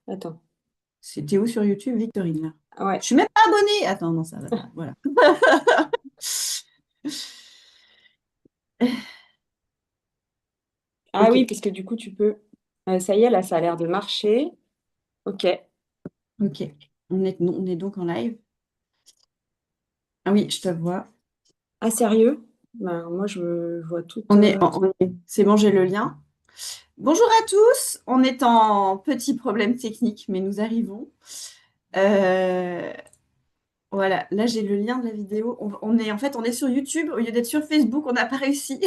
Attends. C'était où sur YouTube, Victorine, là? Ouais. Je suis même pas abonnée. Attends, non, ça va pas. Voilà. Ah Ok, oui, parce que du coup, tu peux. Ça y est, là, ça a l'air de marcher. Ok. ok. On est donc en live. Ah oui, je te vois. Ah, sérieux? Ben, moi, je vois tout. C'est bon, j'ai le lien. Bonjour à tous. On est en petit problème technique, mais nous arrivons. Euh, voilà, là j'ai le lien de la vidéo. En est sur YouTube au lieu d'être sur Facebook. On n'a pas réussi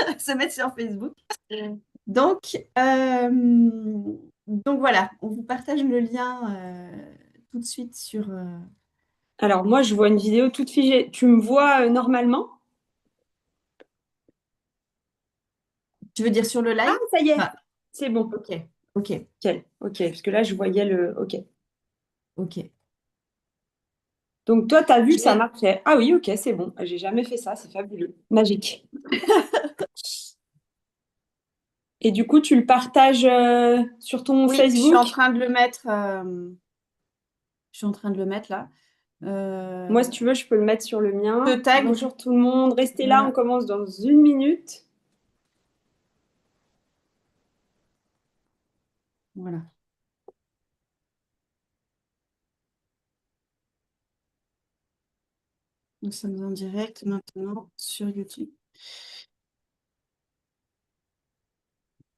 à se mettre sur Facebook. Donc, donc voilà, on vous partage le lien tout de suite sur. Alors, moi, je vois une vidéo toute figée. Tu me vois normalement? Tu veux dire sur le Ah, live? ça y est. Ah, C'est bon. ok, ok, Nickel. Ok, parce que là, je voyais le. Ok. ok. Donc, toi, tu as vu Je que ça vais- marchait. Ah oui, ok, c'est bon. J'ai jamais fait ça. C'est fabuleux. Magique. Et du coup, tu le partages sur ton Oui, je suis en Facebook? train de le mettre. Je suis en train de le mettre là. Moi, si Euh, tu veux, je peux le mettre sur le je mien. tag. Bonjour tout le monde. Restez là, on Voilà, commence dans une minute. voilà. Nous sommes en direct maintenant sur YouTube.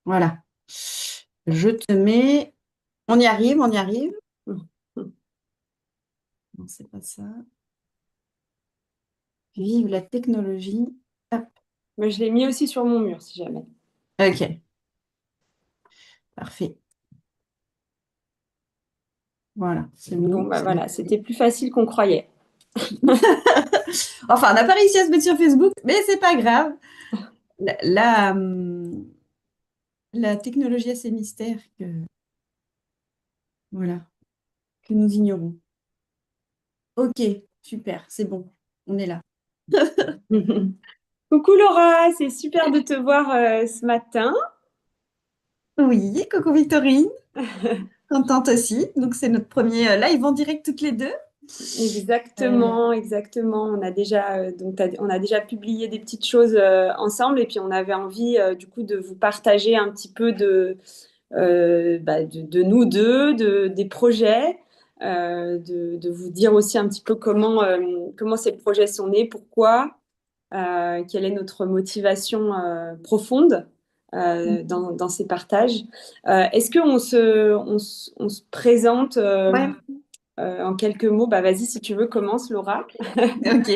Voilà. Je te mets. On y arrive, on y arrive. Non, c'est pas ça. Vive la technologie. Hop. Mais je l'ai mis aussi sur mon mur, si jamais. Ok, parfait. Voilà, c'est Bon, bon. bah voilà, c'était plus facile qu'on croyait. Enfin, on n'a pas réussi à se mettre sur Facebook, mais c'est pas grave. La technologie a ses mystères voilà, que nous ignorons. Ok, super, c'est bon. On est là. Coucou Laura, c'est super de te voir ce matin. Oui, coucou Victorine, contente aussi. Donc, c'est notre premier live en direct toutes les deux. Euh, Exactement, exactement. On a déjà publié des petites choses ensemble et puis on avait envie du coup de vous partager un petit peu de nous deux, des projets, de vous dire aussi un petit peu comment ces projets sont nés, pourquoi, quelle est notre motivation profonde dans ces partages. Est-ce on se présente ouais, en quelques mots? Bah, vas-y, si tu veux, commence, Laura. ok.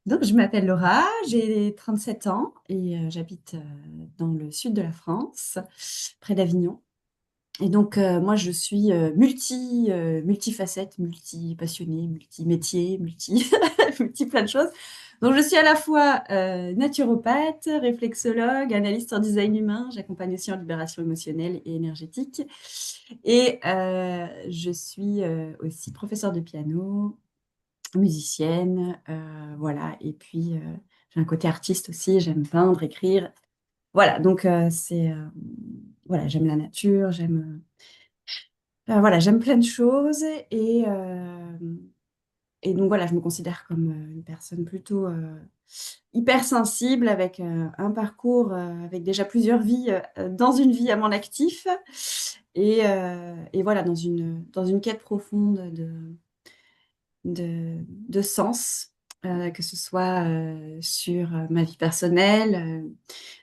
Donc, je m'appelle Laura, j'ai 37 ans et j'habite dans le sud de la France, près d'Avignon. Et donc, moi, je suis multifacette, multi-passionnée, multi-métier, multi plein de choses. Donc, je suis à la fois naturopathe, réflexologue, analyste en design humain. J'accompagne aussi en libération émotionnelle et énergétique. Et je suis aussi professeure de piano, musicienne, voilà. Et puis, j'ai un côté artiste aussi. J'aime peindre, écrire. Voilà, donc voilà, j'aime la nature, voilà, j'aime plein de choses et donc voilà, je me considère comme une personne plutôt hypersensible avec un parcours avec déjà plusieurs vies dans une vie à mon actif et voilà, dans une quête profonde de sens, que ce soit sur ma vie personnelle,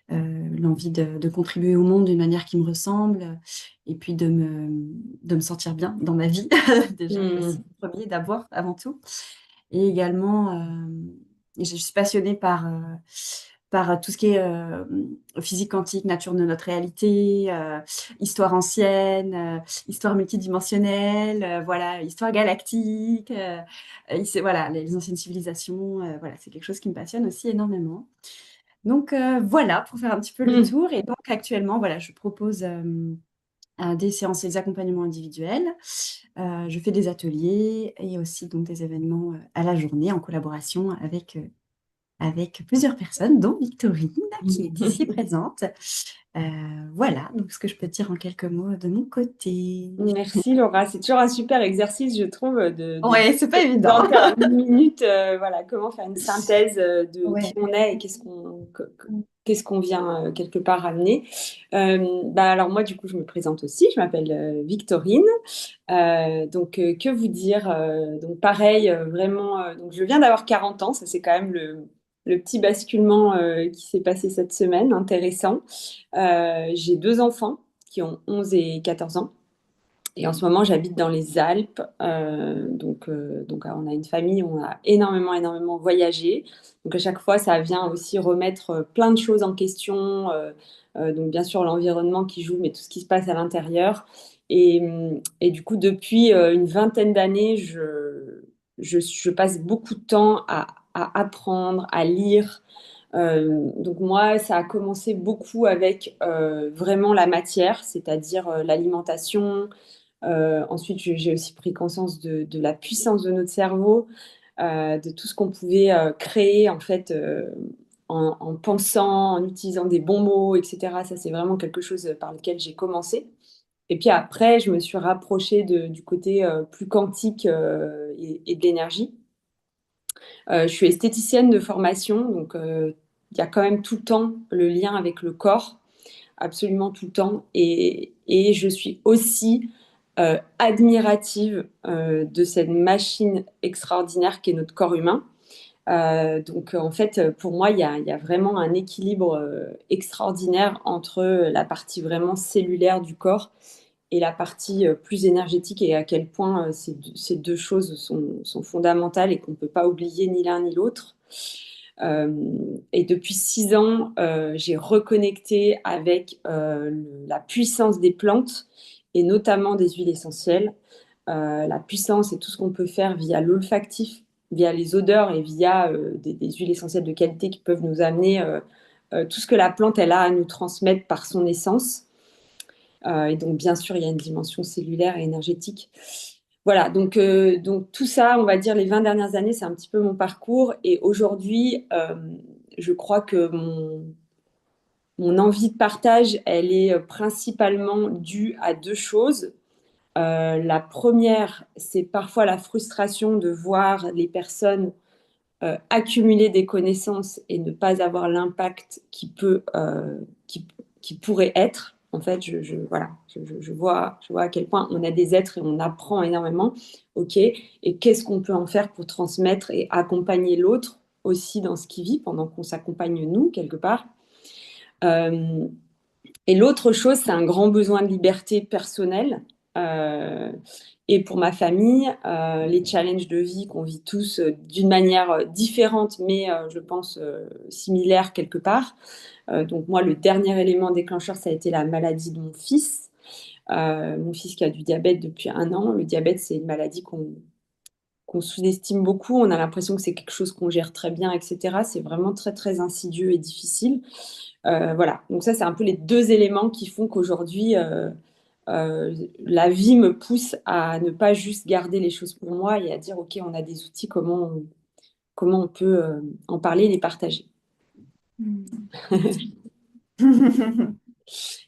l'envie de contribuer au monde d'une manière qui me ressemble et puis de me sentir bien dans ma vie, déjà aussi, Hmm. en premier, d'abord, avant tout. Et également, je suis passionnée par tout ce qui est physique quantique, nature de notre réalité, histoire ancienne, histoire multidimensionnelle, voilà, histoire galactique, voilà, les anciennes civilisations, voilà, c'est quelque chose qui me passionne aussi énormément. Donc voilà, pour faire un petit peu le Hmm. tour. Et donc actuellement, voilà, je propose des séances et des accompagnements individuels. Je fais des ateliers et aussi donc des événements à la journée en collaboration avec plusieurs personnes, dont Victorine, qui est ici présente. Voilà, donc ce que je peux dire en quelques mots de mon côté. Merci Laura, c'est toujours un super exercice, je trouve, de Ouais, c'est pas évident. présenter en une minute, voilà, comment faire une synthèse de qui Ouais. on est et qu'est-ce qu'on vient quelque part amener. Alors moi, du coup, je me présente aussi, je m'appelle Victorine. Que vous dire donc pareil, vraiment, donc je viens d'avoir 40 ans, ça c'est quand même le petit basculement qui s'est passé cette semaine, intéressant. J'ai deux enfants qui ont 11 et 14 ans. Et en ce moment, j'habite dans les Alpes. On a une famille, on a énormément, énormément voyagé. Donc, à chaque fois, ça vient aussi remettre plein de choses en question. Donc, bien sûr, l'environnement qui joue, mais tout ce qui se passe à l'intérieur. Et du coup, depuis une vingtaine d'années, je passe beaucoup de temps à apprendre, à lire. Donc moi, ça a commencé beaucoup avec vraiment la matière, c'est-à-dire l'alimentation, ensuite, j'ai aussi pris conscience de la puissance de notre cerveau, de tout ce qu'on pouvait créer en fait en pensant, en utilisant des bons mots, etc. Ça, c'est vraiment quelque chose par lequel j'ai commencé. Et puis après, je me suis rapprochée du côté plus quantique et de l'énergie. Je suis esthéticienne de formation, donc il y a quand même tout le temps le lien avec le corps, absolument tout le temps. Et je suis aussi admirative de cette machine extraordinaire qu'est notre corps humain. En fait, pour moi, il y a vraiment un équilibre extraordinaire entre la partie vraiment cellulaire du corps et la partie plus énergétique et à quel point ces deux choses sont fondamentales et qu'on ne peut pas oublier ni l'un ni l'autre. Euh, et depuis 6 ans, j'ai reconnecté avec la puissance des plantes et notamment des huiles essentielles. La puissance et tout ce qu'on peut faire via l'olfactif, via les odeurs et via des huiles essentielles de qualité qui peuvent nous amener tout ce que la plante elle a à nous transmettre par son essence. Et donc, bien sûr, il y a une dimension cellulaire et énergétique. Voilà, donc tout ça, on va dire, les 20 dernières années, c'est un petit peu mon parcours. Et aujourd'hui, je crois que mon envie de partage, elle est principalement due à deux choses. La première, c'est parfois la frustration de voir les personnes accumuler des connaissances et ne pas avoir l'impact qui pourrait être. En fait, voilà, je vois à quel point on a des êtres et on apprend énormément. OK, et qu'est-ce qu'on peut en faire pour transmettre et accompagner l'autre aussi dans ce qu'il vit pendant qu'on s'accompagne nous, quelque part. Euh, et l'autre chose, c'est un grand besoin de liberté personnelle. Euh, et pour ma famille, les challenges de vie qu'on vit tous d'une manière différente, mais je pense similaire quelque part. Donc moi, le dernier élément déclencheur, ça a été la maladie de mon fils. Mon fils qui a du diabète depuis 1 an. Le diabète, c'est une maladie qu'on sous-estime beaucoup. On a l'impression que c'est quelque chose qu'on gère très bien, etc. C'est vraiment très, très insidieux et difficile. Voilà, donc ça, c'est un peu les deux éléments qui font qu'aujourd'hui, la vie me pousse à ne pas juste garder les choses pour moi et à dire, OK, on a des outils, comment on peut en parler et les partager.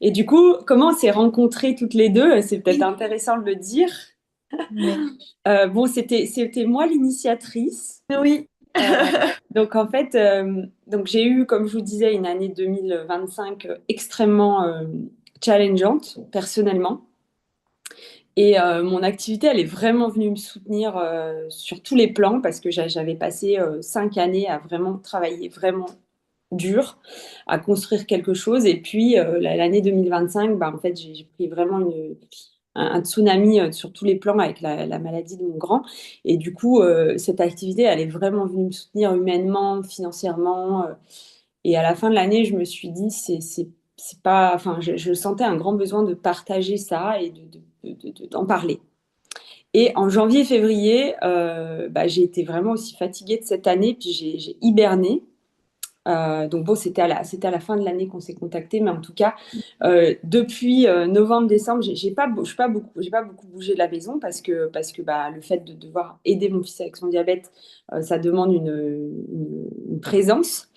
Et du coup, comment on s'est rencontrées toutes les deux? C'est peut-être intéressant de le dire. Ouais. Bon, c'était moi l'initiatrice. Oui. Donc en fait, donc j'ai eu, comme je vous disais, une année 2025 extrêmement challengeante personnellement. Et mon activité, elle est vraiment venue me soutenir sur tous les plans parce que j'avais passé 5 années à vraiment travailler vraiment dur, à construire quelque chose. Et puis l'année 2025, bah, en fait, j'ai pris vraiment un tsunami sur tous les plans avec la maladie de mon grand. Et du coup, cette activité, elle est vraiment venue me soutenir humainement, financièrement. Et à la fin de l'année, je me suis dit, c'est pas, enfin, je sentais un grand besoin de partager ça et d'en parler. Et en janvier-février, bah, j'ai été vraiment aussi fatiguée de cette année, puis j'ai hiberné. Donc bon, c'était à la fin de l'année qu'on s'est contacté, mais en tout cas, depuis novembre-décembre, j'ai pas beaucoup bougé de la maison parce que bah, le fait de devoir aider mon fils avec son diabète, ça demande une présence.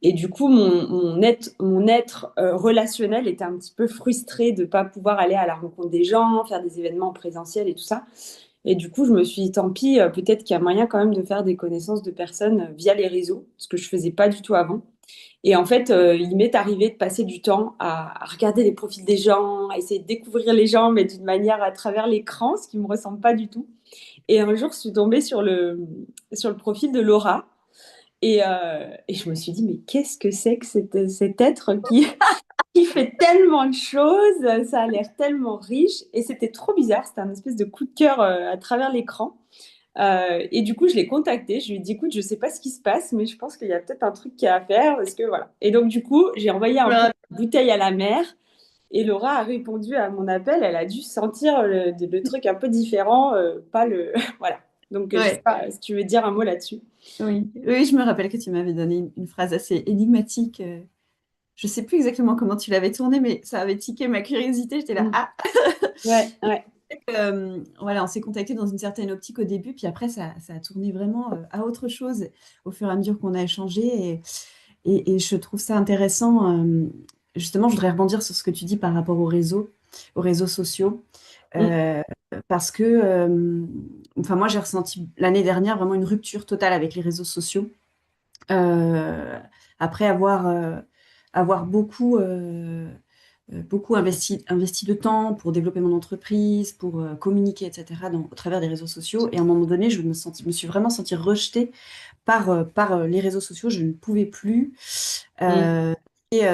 Et du coup, mon être relationnel était un petit peu frustré de ne pas pouvoir aller à la rencontre des gens, faire des événements en présentiel et tout ça. Et du coup, je me suis dit, tant pis, peut-être qu'il y a moyen quand même de faire des connaissances de personnes via les réseaux, ce que je faisais pas du tout avant. Et en fait, il m'est arrivé de passer du temps à regarder les profils des gens, à essayer de découvrir les gens, mais d'une manière à travers l'écran, ce qui me ressemble pas du tout. Et un jour, je suis tombée sur le profil de Laura. Et je me suis dit, mais qu'est-ce que c'est que cet être qui fait tellement de choses, ça a l'air tellement riche. Et c'était trop bizarre, c'était un espèce de coup de cœur à travers l'écran. Et du coup, je l'ai contacté. Je lui ai dit, écoute, je sais pas ce qui se passe, mais je pense qu'il y a peut-être un truc qui a à faire. Parce que voilà. Et donc, du coup, j'ai envoyé un peu de bouteille à la mer. Et Laura a répondu à mon appel. Elle a dû sentir le truc un peu différent, pas le. Voilà. Donc, je sais Ouais. pas si tu veux dire un mot là-dessus. Oui. Oui, je me rappelle que tu m'avais donné une phrase assez énigmatique. Je sais plus exactement comment tu l'avais tournée, mais ça avait tiqué ma curiosité. J'étais là, Mm. ah! Ouais, ouais. Voilà, on s'est contacté dans une certaine optique au début, puis après, ça a tourné vraiment à autre chose au fur et à mesure qu'on a échangé. Et je trouve ça intéressant. Justement, je voudrais rebondir sur ce que tu dis par rapport aux réseaux sociaux. Mm. Euh, Parce que, enfin, moi, j'ai ressenti l'année dernière vraiment une rupture totale avec les réseaux sociaux. Euh, Après avoir beaucoup investi de temps pour développer mon entreprise, pour communiquer, etc., au travers des réseaux sociaux. Et à un moment donné, je me suis vraiment sentie rejetée par les réseaux sociaux. Je ne pouvais plus. Mm. Euh,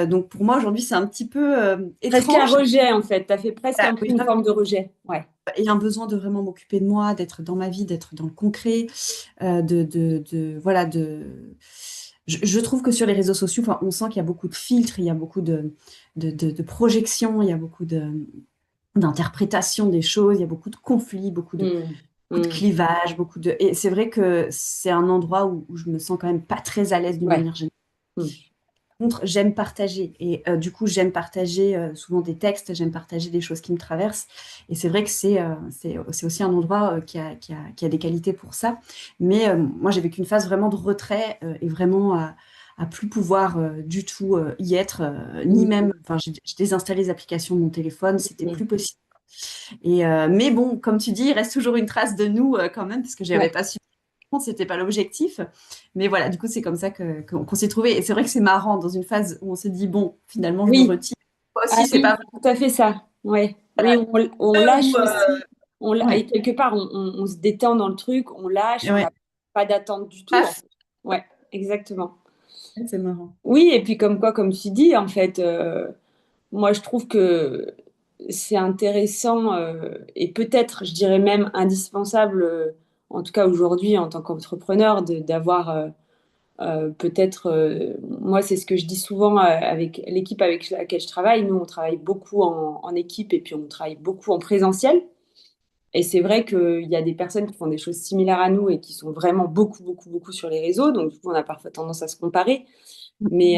donc pour moi, aujourd'hui, c'est un petit peu Presque un étrange. rejet, en fait. Tu as fait presque Voilà, un peu oui, une forme de rejet. Ouais. et un besoin de vraiment m'occuper de moi, d'être dans ma vie, d'être dans le concret, voilà, je trouve que sur les réseaux sociaux, enfin, on sent qu'il y a beaucoup de filtres, il y a beaucoup de projections, il y a beaucoup d'interprétation des choses, il y a beaucoup de conflits, Mm. beaucoup de Mm. clivages, et c'est vrai que c'est un endroit où je me sens quand même pas très à l'aise d'une Ouais. manière générale. Mm. Contre, j'aime partager. Et du coup, j'aime partager souvent des textes, j'aime partager des choses qui me traversent. Et c'est vrai que c'est aussi un endroit qui a des qualités pour ça. Mais moi, j'ai vécu une phase vraiment de retrait et vraiment à plus pouvoir du tout y être, ni même. Mm. Enfin, j'ai désinstallé les applications de mon téléphone, c'était Mm. plus possible. Mais bon, comme tu dis, il reste toujours une trace de nous quand même, parce que j'avais Ouais. pas su c'était pas l'objectif. Mais voilà, du coup, c'est comme ça qu'on s'est trouvé. Et c'est vrai que c'est marrant dans une phase où on s'est dit, bon, finalement, je me Oui. retire. Moi Ah aussi, c'est oui, pas c'est tout à fait ça. Ouais. Oui, voilà. on Là où, lâche aussi. Et ouais, quelque part, on se détend dans le truc, on lâche, on ouais, n'a pas d'attente du tout, en paf, fait. Ouais, exactement. c'est marrant. Oui, et puis comme quoi, comme tu dis, en fait, moi, je trouve que c'est intéressant et peut-être, je dirais même indispensable, en tout cas aujourd'hui, en tant qu'entrepreneur, d'avoir peut-être, moi, c'est ce que je dis souvent avec l'équipe avec laquelle je travaille. Nous, on travaille beaucoup en équipe et puis on travaille beaucoup en présentiel. Et c'est vrai qu'il y a des personnes qui font des choses similaires à nous et qui sont vraiment beaucoup, beaucoup, beaucoup sur les réseaux. Donc, du coup, on a parfois tendance à se comparer. Mais,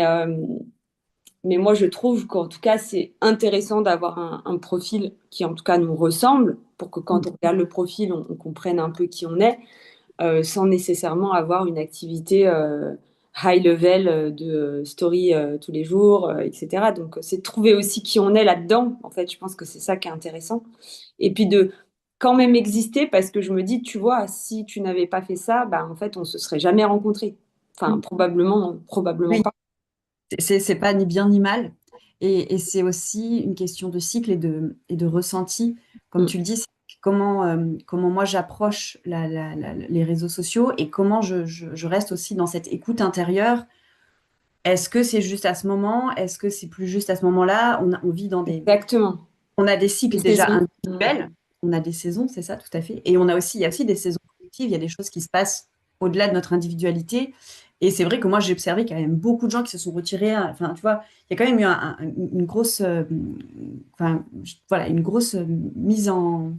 moi, je trouve qu'en tout cas, c'est intéressant d'avoir un profil qui, en tout cas, nous ressemble pour que quand on regarde le profil, on comprenne un peu qui on est sans nécessairement avoir une activité high level de story tous les jours, etc. Donc, c'est de trouver aussi qui on est là-dedans. En fait, je pense que c'est ça qui est intéressant. Et puis de quand même exister parce que je me dis, tu vois, si tu n'avais pas fait ça, bah, en fait, on se serait jamais rencontrés. Enfin, probablement Oui, pas. c'est pas ni bien ni mal. Et c'est aussi une question de cycle et de ressenti. Comme Mm. tu le dis, c'est comment moi j'approche les réseaux sociaux et comment je reste aussi dans cette écoute intérieure. Est-ce que c'est juste à ce moment? Est-ce que c'est plus juste à ce moment-là? On vit Exactement. on a des Des cycles déjà saisons. Mm. individuels, on a des saisons, c'est ça, tout à fait. Et il y a aussi des saisons collectives, il y a des choses qui se passent au-delà de notre individualité. Et c'est vrai que moi, j'ai observé qu'il y a même beaucoup de gens qui se sont retirés. Enfin, tu vois, il y a quand même eu une grosse, enfin, voilà, une grosse mise en,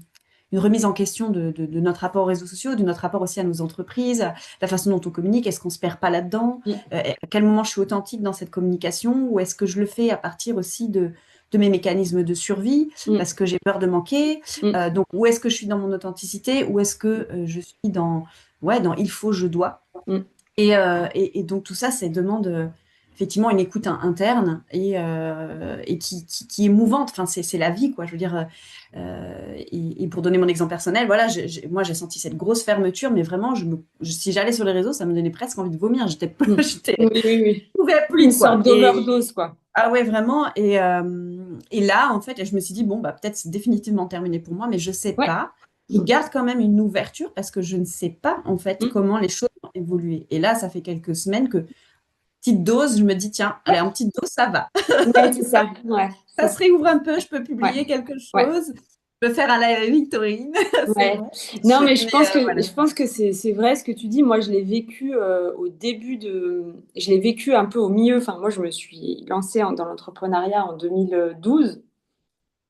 une remise en question de notre rapport aux réseaux sociaux, de notre rapport aussi à nos entreprises, la façon dont on communique. Est-ce qu'on se perd pas là-dedans? À quel moment je suis authentique dans cette communication? Ou est-ce que je le fais à partir aussi de mes mécanismes de survie parce que j'ai peur de manquer? Donc, où est-ce que je suis dans mon authenticité? Où est-ce que je suis dans il faut, je dois? Et donc, tout ça, ça demande effectivement une écoute interne et qui est mouvante. Enfin, c'est la vie, quoi. Je veux dire, et pour donner mon exemple personnel, voilà, moi, j'ai senti cette grosse fermeture, mais vraiment, si j'allais sur les réseaux, ça me donnait presque envie de vomir. Oui, oui, oui. Je pouvais Une plus, quoi. sorte d'overdose, quoi. Ah ouais, vraiment. Et là, en fait, je me suis dit, bon, bah, peut-être c'est définitivement terminé pour moi, mais je sais Ouais. pas. Je garde quand même une ouverture parce que je ne sais pas, en fait, Mm. comment les choses vont évoluer. Et là, ça fait quelques semaines que, petite dose, je me dis, tiens, allez, Ouais, en petite dose, ça va. ouais, c'est ça. Ouais, Ça se réouvre un peu, je peux ouais, publier quelque ouais. chose, je peux faire un live Victorine, c'est Ouais. bon. Non, mais Mais voilà. je pense que c'est vrai ce que tu dis. Moi, je l'ai vécu je l'ai vécu un peu au milieu. Enfin, moi, je me suis lancée dans l'entrepreneuriat en 2012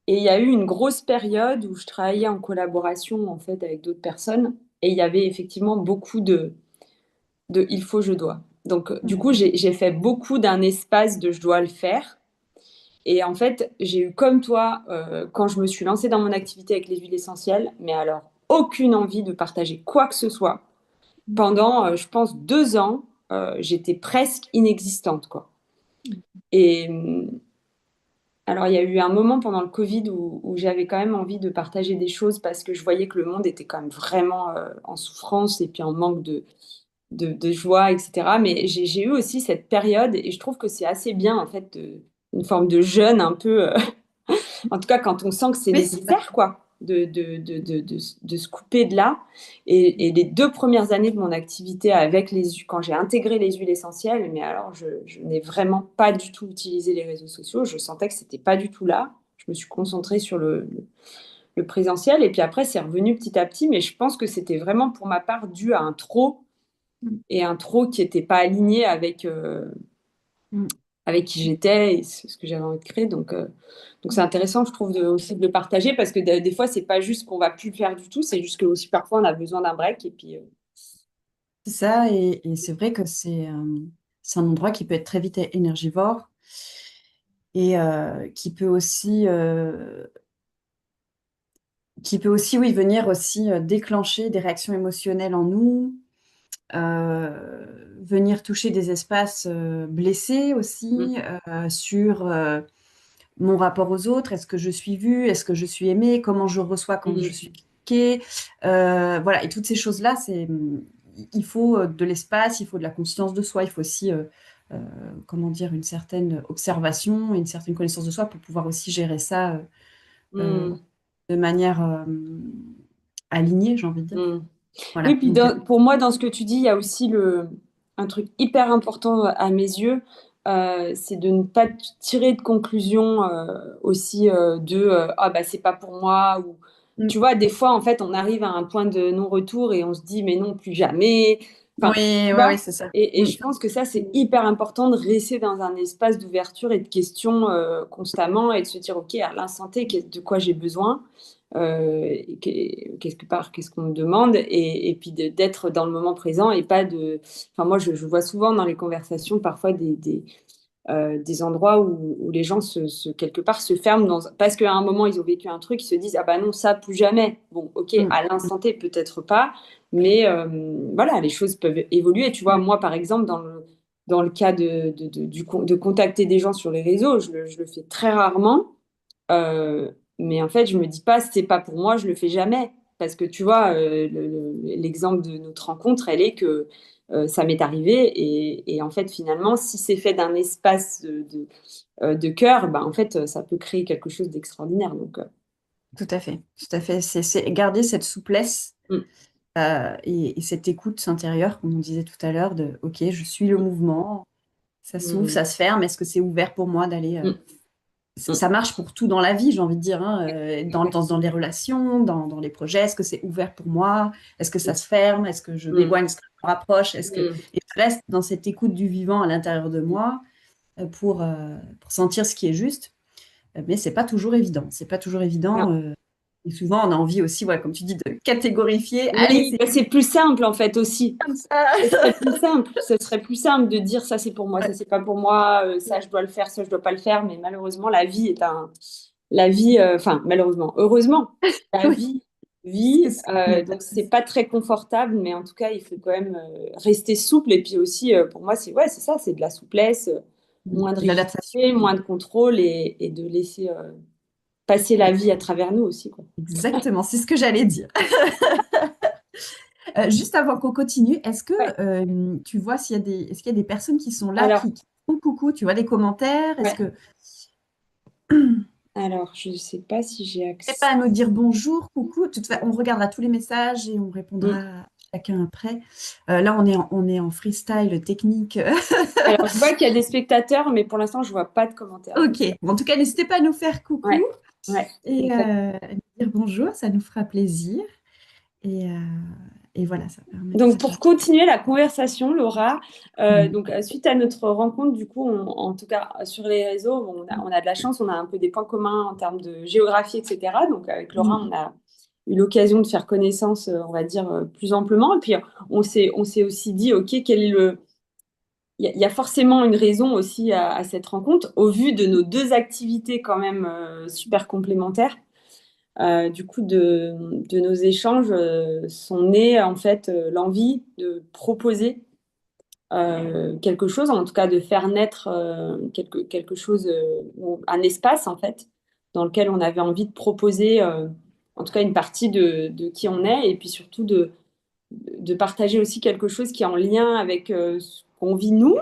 et il y a eu une grosse période où je travaillais en collaboration en fait avec d'autres personnes et il y avait effectivement beaucoup de il faut, je dois. Donc, du coup, j'ai fait beaucoup d'un espace de je dois le faire. Et en fait, j'ai eu comme toi, quand je me suis lancée dans mon activité avec les huiles essentielles, mais alors aucune envie de partager quoi que ce soit. Pendant, je pense, 2 ans, j'étais presque inexistante, quoi. Et alors, il y a eu un moment pendant le Covid où j'avais quand même envie de partager des choses parce que je voyais que le monde était quand même vraiment en souffrance et puis en manque de joie, etc. Mais j'ai eu aussi cette période et je trouve que c'est assez bien, en fait, une forme de jeûne un peu. En tout cas, quand on sent que c'est Oui, c'est ça. nécessaire, quoi, de se couper de là. Et les 2 premières années de mon activité quand j'ai intégré les huiles essentielles, mais alors je n'ai vraiment pas du tout utilisé les réseaux sociaux. Je sentais que c'était pas du tout là. Je me suis concentrée sur le présentiel. Et puis après, c'est revenu petit à petit. Mais je pense que c'était vraiment pour ma part dû à un trop et un trop qui n'était pas aligné avec qui j'étais et ce que j'avais envie de créer. Donc c'est intéressant, je trouve, aussi de le partager parce que des fois, c'est pas juste qu'on va plus le faire du tout, c'est juste que aussi parfois on a besoin d'un break et puis. C'est ça, et c'est vrai que c'est un endroit qui peut être très vite énergivore et qui peut aussi, oui, venir aussi déclencher des réactions émotionnelles en nous, venir toucher des espaces blessés Mm, aussi, sur mon rapport aux autres. Est-ce que je suis vue? Est-ce que je suis aimée? Comment je reçois quand je mm, suis critiquée? Voilà, et toutes ces choses-là, il faut de l'espace, il faut de la conscience de soi, il faut aussi, euh, comment dire, une certaine observation et une certaine connaissance de soi pour pouvoir aussi gérer ça euh, mm, de manière alignée, j'ai envie de dire. mm. Oui, Voilà, puis donc pour moi, dans ce que tu dis, il y a aussi un truc hyper important à mes yeux, c'est de ne pas tirer de conclusion aussi ah bah c'est pas pour moi ou mm, tu vois, des fois en fait on arrive à un point de non-retour et on se dit mais non plus jamais. Enfin, oui, tu ouais, vois. oui, c'est ça. Et je pense que ça c'est hyper important de rester dans un espace d'ouverture et de questions constamment et de se dire ok à l'instant T de quoi j'ai besoin quelque part, qu'est-ce qu'on me demande, et puis d'être dans le moment présent et pas de. Enfin, moi, je vois souvent dans les conversations parfois des endroits où les gens quelque part se ferment parce qu'à un moment ils ont vécu un truc, ils se disent ah bah non, ça plus jamais. Bon, ok, Mm, à l'instant T, peut-être pas, mais voilà, les choses peuvent évoluer. Tu vois, mm, moi, par exemple, dans le cas de contacter des gens sur les réseaux, je le fais très rarement. Mais en fait, je me dis pas, c'est pas pour moi, je le fais jamais. Parce que tu vois, l'exemple de notre rencontre, elle est que ça m'est arrivé. Et en fait, finalement, si c'est fait d'un espace de cœur, bah, en fait, ça peut créer quelque chose d'extraordinaire. Donc, tout à fait, tout à fait. C'est garder cette souplesse mm, et cette écoute intérieure, comme on disait tout à l'heure, de OK, je suis le mouvement, ça s'ouvre, mm, ça se ferme. Est-ce que c'est ouvert pour moi d'aller mm, ça marche pour tout dans la vie, j'ai envie de dire, hein, mm, dans les relations, dans les projets. Est-ce que c'est ouvert pour moi? Est-ce que ça mm, se ferme? Est-ce que je mm, m'éloigne? Est-ce que je me rapproche? mm. Et je reste dans cette écoute du vivant à l'intérieur de moi pour sentir ce qui est juste. Mais c'est pas toujours évident. C'est pas toujours Non. évident. Et souvent, on a envie aussi, ouais, comme tu dis, de catégorifier. Allez, Oui, c'est bah, c'est plus simple en fait aussi. comme ça. Ce serait plus simple. Ce serait plus simple de dire ça c'est pour moi, ça c'est pas pour moi, ça je dois le faire, ça je dois pas le faire. Mais malheureusement, la vie, enfin malheureusement, heureusement, la Oui, vie c'est vit. ce qu'on n'a pas Donc c'est tous. pas très confortable, mais en tout cas il faut quand même rester souple. Et puis aussi, pour moi, c'est ouais, c'est ça, c'est de la souplesse, moins de L'adaptation. rigidité, moins de contrôle et de laisser passer la vie à travers nous aussi, quoi. Exactement, c'est ce que j'allais dire. Juste avant qu'on continue, est-ce que Ouais. tu vois est-ce qu'il y a des personnes qui sont là, Alors, qui font coucou, tu vois des commentaires? Est-ce ouais. que Alors, je sais pas si j'ai n'hésitez pas accès. à nous dire bonjour, coucou. De toute façon, on regardera tous les messages et on répondra Mm. à chacun après. Là, on est en freestyle technique. Alors, je vois qu'il y a des spectateurs, mais pour l'instant, je vois pas de commentaires. Donc, Ok. Bon, en tout cas, n'hésitez pas à nous faire coucou ouais, ouais, et exact. à nous dire bonjour, ça nous fera plaisir. Et, euh, et voilà, ça Donc, permet. pour continuer la conversation, Laura, Mm. donc, suite à notre rencontre, du coup, en tout cas sur les réseaux, bon, on a de la chance, on a un peu des points communs en termes de géographie, etc. Donc, avec Laura, Mm. on a eu l'occasion de faire connaissance, on va dire, plus amplement. Et puis, on s'est aussi dit, OK, quel est le... Il y a forcément une raison aussi à cette rencontre, au vu de nos deux activités quand même super complémentaires. Du coup, de nos échanges sont nés en fait l'envie de proposer quelque chose, en tout cas de faire naître quelque chose, un espace en fait, dans lequel on avait envie de proposer en tout cas une partie de qui on est et puis surtout de partager aussi quelque chose qui est en lien avec ce qu'on vit nous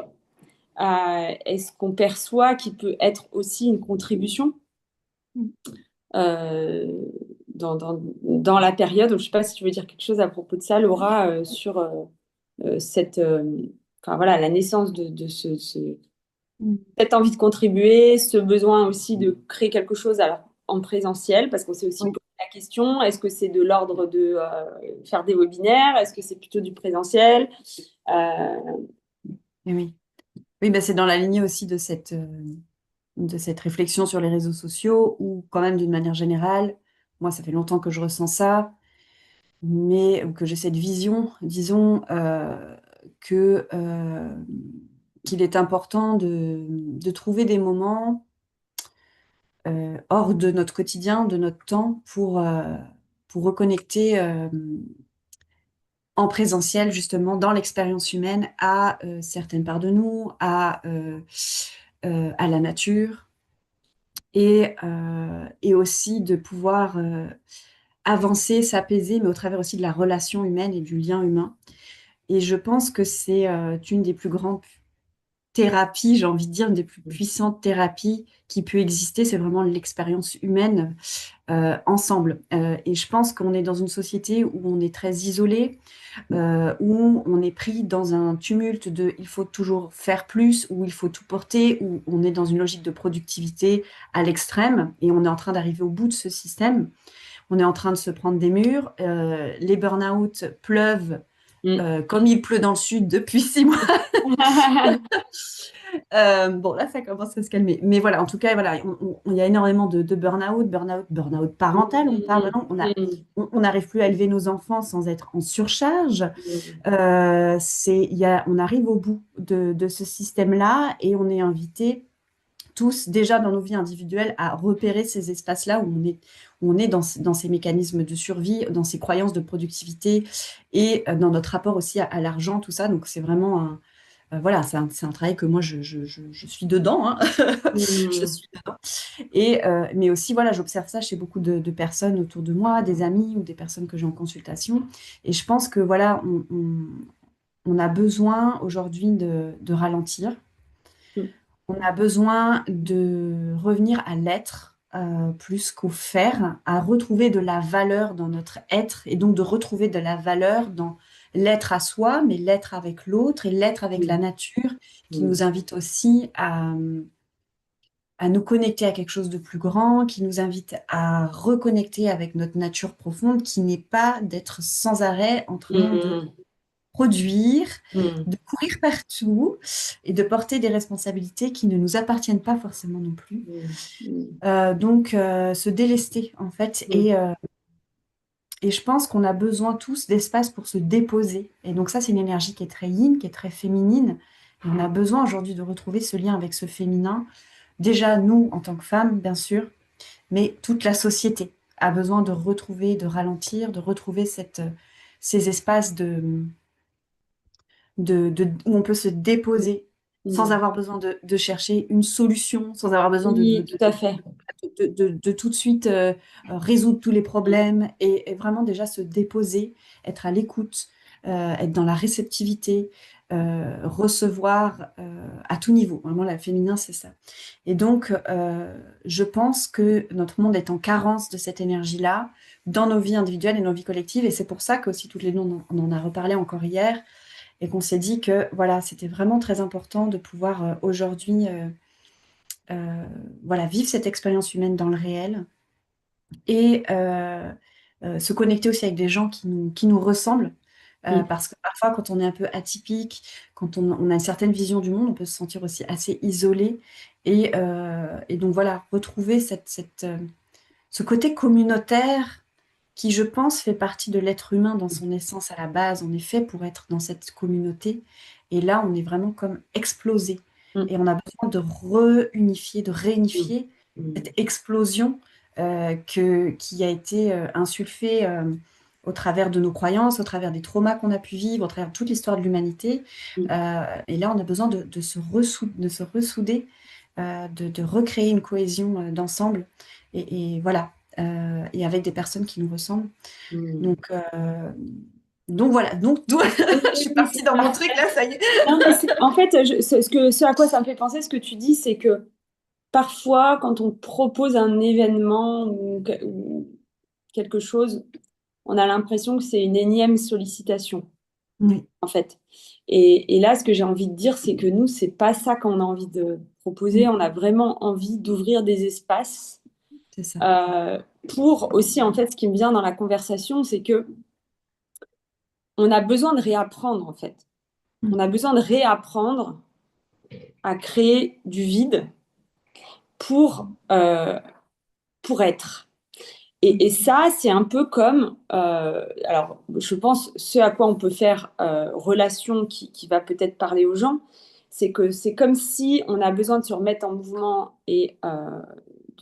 et ce qu'on perçoit qui peut être aussi une contribution Mm. euh, dans la période. Je ne sais pas si tu veux dire quelque chose à propos de ça, Laura, sur cette, enfin, voilà, la naissance de Mm. cette envie de contribuer, ce besoin aussi de créer quelque chose alors, en présentiel, parce qu'on s'est aussi Oui. posé la question, est-ce que c'est de l'ordre de faire des webinaires, est-ce que c'est plutôt du présentiel? Euh, Et oui. Oui, ben c'est dans la lignée aussi de cette réflexion sur les réseaux sociaux, ou quand même d'une manière générale, moi ça fait longtemps que je ressens ça, mais que j'ai cette vision, disons, qu'il est important de trouver des moments hors de notre quotidien, de notre temps, pour reconnecter en présentiel, justement, dans l'expérience humaine, à certaines parts de nous, à la nature, et aussi de pouvoir avancer, s'apaiser, mais au travers aussi de la relation humaine et du lien humain. Et je pense que c'est une des plus grandes thérapies, j'ai envie de dire, une des plus puissantes thérapies qui peut exister, c'est vraiment l'expérience humaine ensemble. Et je pense qu'on est dans une société où on est très isolé, où on est pris dans un tumulte de il faut toujours faire plus, où il faut tout porter, où on est dans une logique de productivité à l'extrême, et on est en train d'arriver au bout de ce système. On est en train de se prendre des murs. Les burn-out pleuvent mm. comme il pleut dans le sud depuis 6 mois. Bon, là, ça commence à se calmer. Mais voilà, en tout cas, voilà, il y a énormément de burn-out, burn-out parental, on parle Mm, maintenant. mm, On n'arrive plus à élever nos enfants sans être en surcharge. mm, On arrive au bout de ce système-là, et on est invité tous déjà dans nos vies individuelles à repérer ces espaces-là où on est dans ces mécanismes de survie, dans ces croyances de productivité, et dans notre rapport aussi à l'argent, tout ça. Donc c'est vraiment voilà, c'est un travail que moi je suis dedans, hein. Je mm, suis dedans. Mais aussi, voilà, j'observe ça chez beaucoup de personnes autour de moi, des amis ou des personnes que j'ai en consultation. Et je pense que voilà, on a besoin aujourd'hui de ralentir. mm, On a besoin de revenir à l'être plus qu'au faire, à retrouver de la valeur dans notre être, et donc de retrouver de la valeur dans l'être à soi, mais l'être avec l'autre et l'être avec la mm, nature, qui mm, nous invite aussi à nous connecter à quelque chose de plus grand, qui nous invite à reconnecter avec notre nature profonde, qui n'est pas d'être sans arrêt en train de mm, produire, mm, de courir partout et de porter des responsabilités qui ne nous appartiennent pas forcément non plus. mm, mm, Donc, se délester, en fait, mm. Et je pense qu'on a besoin tous d'espace pour se déposer. Et donc ça, c'est une énergie qui est très yin, qui est très féminine. Et on a besoin aujourd'hui de retrouver ce lien avec ce féminin. Déjà, nous, en tant que femmes, bien sûr, mais toute la société a besoin de retrouver, de ralentir, de retrouver ces espaces où on peut se déposer sans Mm. avoir besoin de chercher une solution, sans avoir besoin Oui, tout à fait. de tout de suite résoudre tous les problèmes et vraiment déjà se déposer, être à l'écoute, être dans la réceptivité, recevoir à tout niveau. Vraiment, la féminin, c'est ça. Et donc, je pense que notre monde est en carence de cette énergie-là dans nos vies individuelles et nos vies collectives. Et c'est pour ça qu'aussi, toutes les deux, on en a reparlé encore hier et qu'on s'est dit que voilà, c'était vraiment très important de pouvoir aujourd'hui euh, voilà, vivre cette expérience humaine dans le réel et se connecter aussi avec des gens qui nous ressemblent. Mm. Parce que parfois, quand on est un peu atypique, quand on a une certaine vision du monde, on peut se sentir aussi assez isolé. Et donc voilà, retrouver ce côté communautaire qui, je pense, fait partie de l'être humain dans son essence à la base. On est fait pour être dans cette communauté. Et là, on est vraiment comme explosé. Mm. Et on a besoin de réunifier, de Mm. réunifier Mm. cette explosion qui a été insufflée au travers de nos croyances, au travers des traumas qu'on a pu vivre, au travers de toute l'histoire de l'humanité. Mm. Et là, on a besoin de se ressouder, de recréer une cohésion d'ensemble. Et voilà, et avec des personnes qui nous ressemblent. Mm. Donc, euh, donc voilà, Oui, je suis oui, partie c'est dans mon truc parfait. là, ça y est. Non, mais en fait, ce à quoi ça me fait penser, ce que tu dis, c'est que parfois, quand on propose un événement ou quelque chose, on a l'impression que c'est une énième sollicitation, Oui, en fait. Et là, ce que j'ai envie de dire, c'est que nous, c'est pas ça qu'on a envie de proposer. mm, On a vraiment envie d'ouvrir des espaces c'est ça. euh, pour aussi, en fait, ce qui me vient dans la conversation, c'est que on a besoin de réapprendre, en fait. On Mm, a besoin de réapprendre à créer du vide pour, euh, pour être. Et ça, c'est un peu comme, alors je pense, ce à quoi on peut faire relation qui va peut-être parler aux gens, c'est que c'est comme si on a besoin de se remettre en mouvement et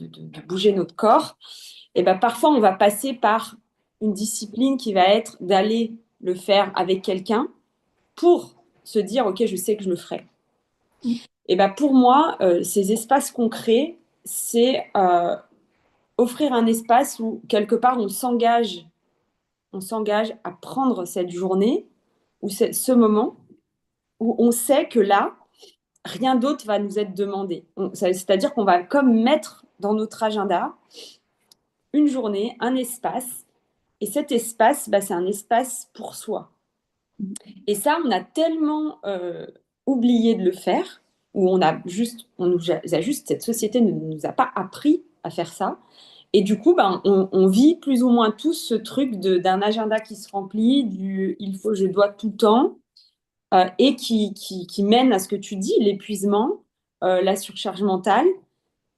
de bouger notre corps. Et ben parfois, on va passer par une discipline qui va être d'aller le faire avec quelqu'un pour se dire, OK, je sais que je le ferai. mm, Et ben pour moi, ces espaces qu'on crée, c'est offrir un espace où quelque part on s'engage à prendre cette journée ou ce moment où on sait que là, rien d'autre va nous être demandé. C'est-à-dire qu'on va comme mettre dans notre agenda une journée, un espace, et cet espace, bah, c'est un espace pour soi. mm, Et ça, on a tellement oublié de le faire, ou on nous a juste, cette société ne nous a pas appris à faire ça. Et du coup, ben, on vit plus ou moins tous ce truc d'un agenda qui se remplit, du il faut, je dois tout le temps, et qui mène à ce que tu dis, l'épuisement, la surcharge mentale,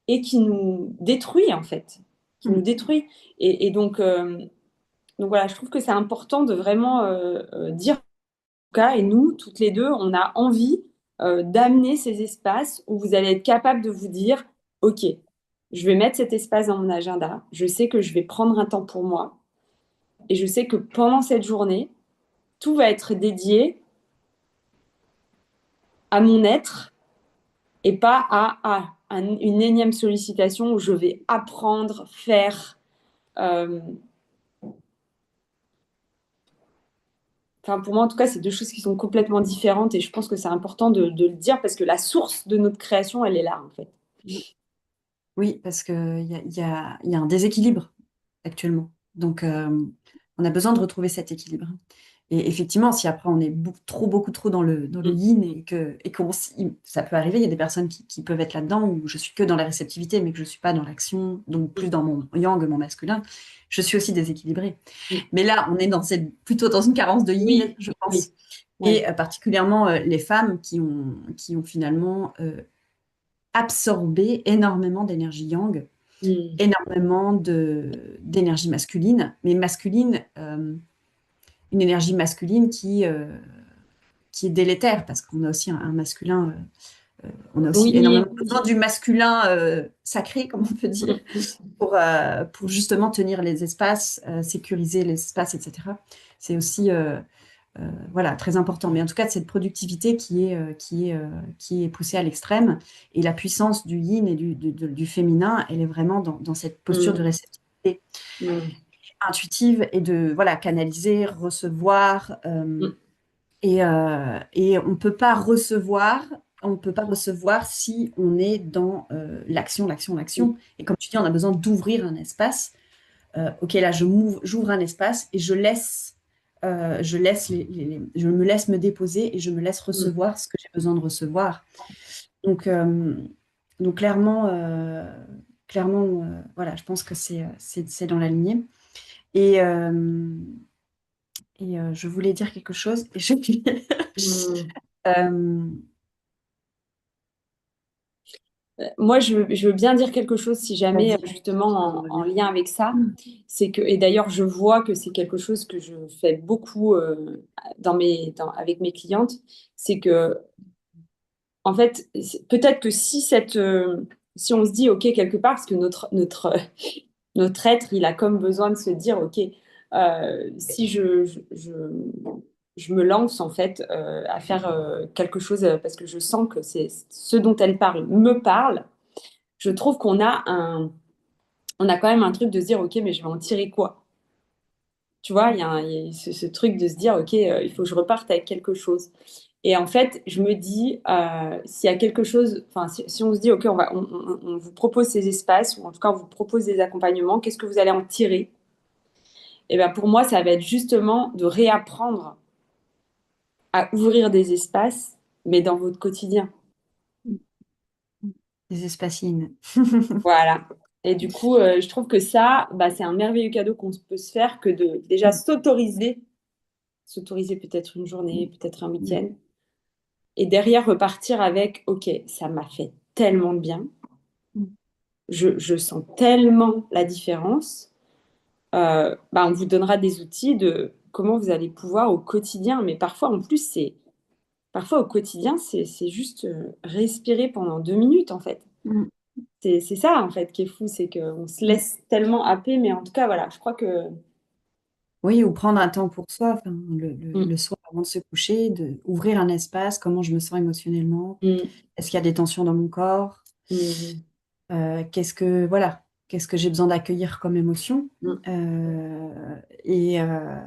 et qui nous détruit en fait, qui nous mm. détruit. Et donc voilà, je trouve que c'est important de vraiment dire, en tout cas, et nous, toutes les deux, on a envie d'amener ces espaces où vous allez être capable de vous dire, OK, je vais mettre cet espace dans mon agenda, je sais que je vais prendre un temps pour moi, et je sais que pendant cette journée, tout va être dédié à mon être et pas une énième sollicitation où je vais apprendre, faire. euh, Enfin, pour moi, en tout cas, c'est deux choses qui sont complètement différentes et je pense que c'est important de le dire parce que la source de notre création, elle est là, en fait. Oui, parce qu'il y a un déséquilibre actuellement. Donc, on a besoin de retrouver cet équilibre. Et effectivement, si après on est beaucoup trop dans le Mm. yin et ça peut arriver, il y a des personnes qui peuvent être là-dedans où je suis que dans la réceptivité, mais que je suis pas dans l'action, donc plus dans mon yang, mon masculin. Je suis aussi déséquilibrée. Mm. Mais là, on est plutôt dans une carence de yin, Oui, je oui, pense. ouais. Et particulièrement les femmes qui ont finalement absorbé énormément d'énergie yang Mm. énormément d'énergie masculine, mais masculine, une énergie masculine qui est délétère, parce qu'on a aussi un masculin, on a aussi Oui, énormément besoin du masculin sacré, comme on peut dire, pour justement tenir les espaces, sécuriser les espaces, etc. C'est aussi voilà, très important. Mais en tout cas, cette productivité qui est poussée à l'extrême, et la puissance du yin et du féminin, elle est vraiment dans cette posture de mm, réceptivité mm, intuitive et de voilà, canaliser, recevoir. mm, Et on peut pas recevoir si on est dans l'action, l'action, mm, l'action. Et comme tu dis, on a besoin d'ouvrir un espace. Ok, là, j'ouvre un espace et je me laisse me déposer et je me laisse mm, recevoir ce que j'ai besoin de recevoir. Donc, euh, donc clairement, voilà, je pense que c'est dans la lignée. Et, je voulais dire quelque chose et je mm. Euh, Moi, je veux bien dire quelque chose si jamais, Vas-y, justement, ça me va en bien. lien avec ça. C'est que, et d'ailleurs, je vois que c'est quelque chose que je fais beaucoup avec mes clientes. C'est que, en fait, peut-être que si on se dit, OK, quelque part, parce que notre être, il a comme besoin de se dire, OK, si je me lance en fait à faire quelque chose parce que je sens que c'est ce dont elle parle me parle, je trouve on a quand même un truc de se dire, OK, mais je vais en tirer quoi? Tu vois, il y a ce truc de se dire, OK, il faut que je reparte avec quelque chose. Et en fait, je me dis, s'il y a quelque chose, enfin, si on se dit, OK, on vous propose ces espaces, ou en tout cas, on vous propose des accompagnements, qu'est-ce que vous allez en tirer? Et ben pour moi, ça va être justement de réapprendre à ouvrir des espaces, mais dans votre quotidien. Des espacines. Voilà. Et du coup, je trouve que ça, bah, c'est un merveilleux cadeau qu'on peut se faire que de déjà s'autoriser peut-être une journée, peut-être un week-end, et derrière repartir avec, OK, ça m'a fait tellement de bien, je sens tellement la différence. Bah, on vous donnera des outils de comment vous allez pouvoir au quotidien, mais parfois en plus, parfois au quotidien, c'est juste respirer pendant 2 minutes en fait. C'est ça en fait qui est fou, c'est qu'on se laisse tellement happer, mais en tout cas, voilà, je crois que. Oui, ou prendre un temps pour soi, enfin, Mm, le soir avant de se coucher, de ouvrir un espace, comment je me sens émotionnellement, mm, est-ce qu'il y a des tensions dans mon corps, mm, voilà, qu'est-ce que j'ai besoin d'accueillir comme émotion. mm, Euh, et, euh,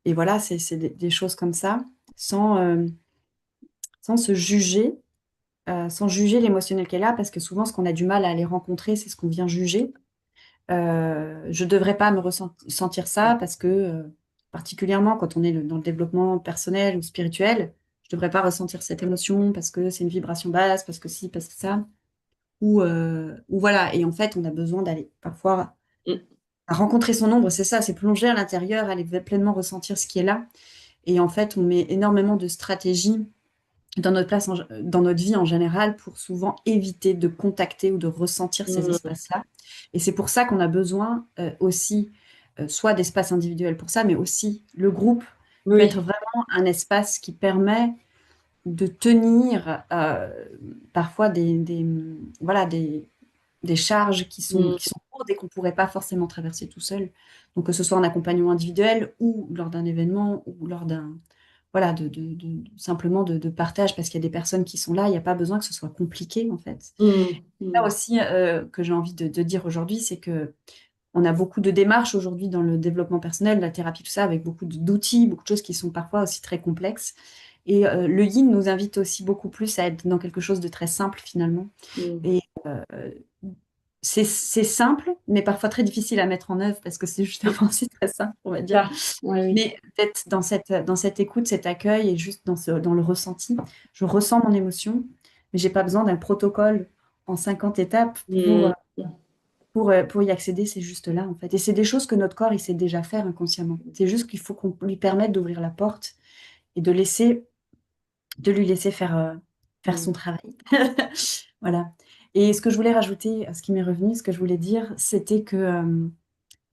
et voilà, c'est des choses comme ça, sans, euh, sans se juger, sans juger l'émotionnel qu'elle a, parce que souvent, ce qu'on a du mal à aller rencontrer, c'est ce qu'on vient juger. Je ne devrais pas me ressentir ça parce que, particulièrement quand on est dans le développement personnel ou spirituel, je ne devrais pas ressentir cette émotion parce que c'est une vibration basse, parce que si, parce que ça. Ou voilà. Et en fait, on a besoin d'aller parfois mm, à rencontrer son ombre, c'est ça, c'est plonger à l'intérieur, aller pleinement ressentir ce qui est là. Et en fait, on met énormément de stratégies dans notre dans notre vie en général pour souvent éviter de contacter ou de ressentir ces mm. espaces-là. Et c'est pour ça qu'on a besoin aussi soit d'espaces individuels pour ça, mais aussi le groupe peut être Oui. vraiment un espace qui permet de tenir parfois voilà, des charges Mm, qui sont lourdes et qu'on ne pourrait pas forcément traverser tout seul. Donc que ce soit en accompagnement individuel ou lors d'un événement ou lors d'un voilà, simplement de partage, parce qu'il y a des personnes qui sont là, il n'y a pas besoin que ce soit compliqué, en fait. mm, Là mm, aussi, que j'ai envie de dire aujourd'hui, c'est que on a beaucoup de démarches aujourd'hui dans le développement personnel, la thérapie, tout ça, avec beaucoup d'outils, beaucoup de choses qui sont parfois aussi très complexes. Et le yin nous invite aussi beaucoup plus à être dans quelque chose de très simple, finalement. mm. Et c'est simple, mais parfois très difficile à mettre en œuvre, parce que c'est justement, c'est très simple, on va dire. Ça, oui, oui. Mais peut-être dans cette écoute, cet accueil et juste dans le ressenti, je ressens mon émotion, mais j'ai pas besoin d'un protocole en 50 étapes Mm, pour y accéder, c'est juste là en fait. Et c'est des choses que notre corps, il sait déjà faire inconsciemment. C'est juste qu'il faut qu'on lui permette d'ouvrir la porte et de lui laisser faire son mm, travail. Voilà. Et ce que je voulais rajouter, ce qui m'est revenu, ce que je voulais dire, c'était que